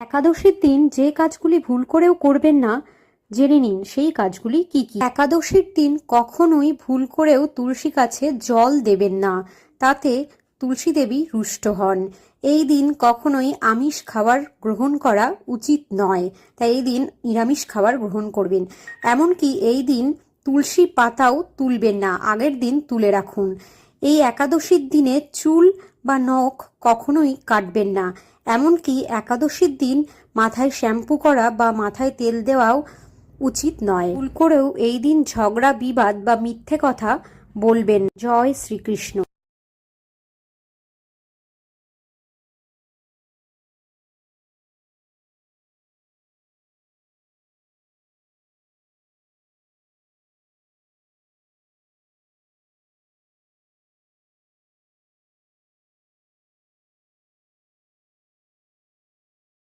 একাদশীর দিন যে কাজগুলি ভুল করেও করবেন না, জেনে নিন সেই কাজগুলি কি কি। একাদশীর দিন কখনোই ভুল করেও তুলসী গাছে জল দেবেন না, তাতে তুলসী দেবী রুষ্ট হন। এই দিন কখনোই আমিষ খাবার গ্রহণ করা উচিত নয়, তাই এই দিন নিরামিষ খাবার গ্রহণ করবেন। এমনকি এই দিন তুলসী পাতাও তুলবেন না, আগের দিন তুলে রাখুন। এই একাদশীর দিনে চুল বা নখ কখনোই কাটবেন না। এমনকি একাদশীর দিন মাথায় শ্যাম্পু করা বা মাথায় তেল দেওয়াও উচিত নয়। ভুল করেও এই দিন ঝগড়া বিবাদ বা মিথ্যে কথা বলবেন। জয় শ্রীকৃষ্ণ।